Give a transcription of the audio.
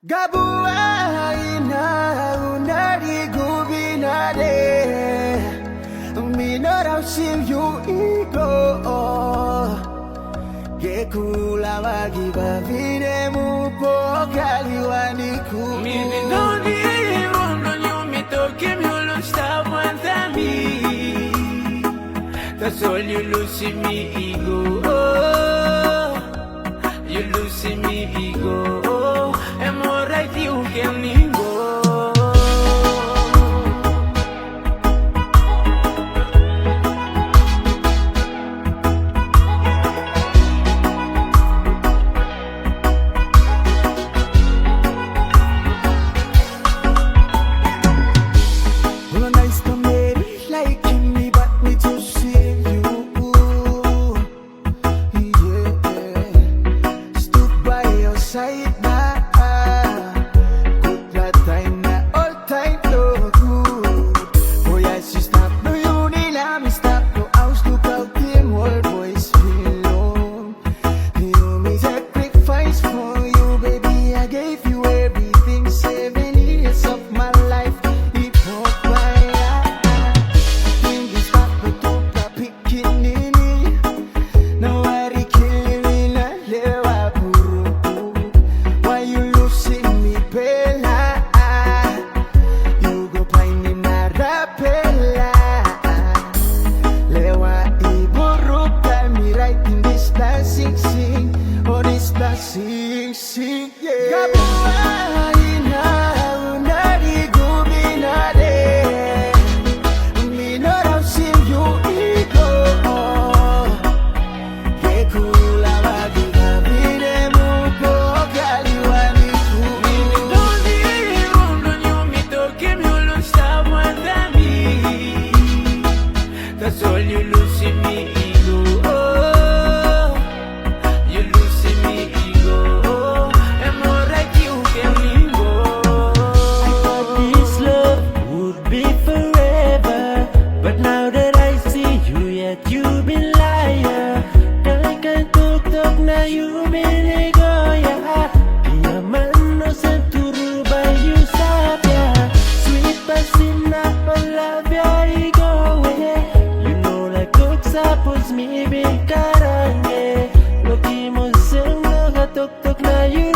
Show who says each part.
Speaker 1: Gabuhay na unari gubinade Minaraw silyu iko Gekula wagi bavine mupo kaliwaniku
Speaker 2: Mimi doni rondo nyumi toke mi olo stava me. That's all you lose in me ego You lose in me ego And more right you can go
Speaker 1: Sing, sing, yeah. Gabuhay na unari gubinade Minaraw silyu iko Gekula wagi bavine mupo kaliwaniku
Speaker 2: Mimi doni rondo nyumi toke mi olo stava me. That's all you lose in me ego You lose in me ego And more like you can go
Speaker 3: I thought this love would be forever But now that I see you yet you been liar Kailan tuk-tuk na you binigoya Kaya man no sa turo ba you sabya Sweet pasina palavya ego You know like cook sapos mi bikarange Loki mo sing nakatuk-tuk na you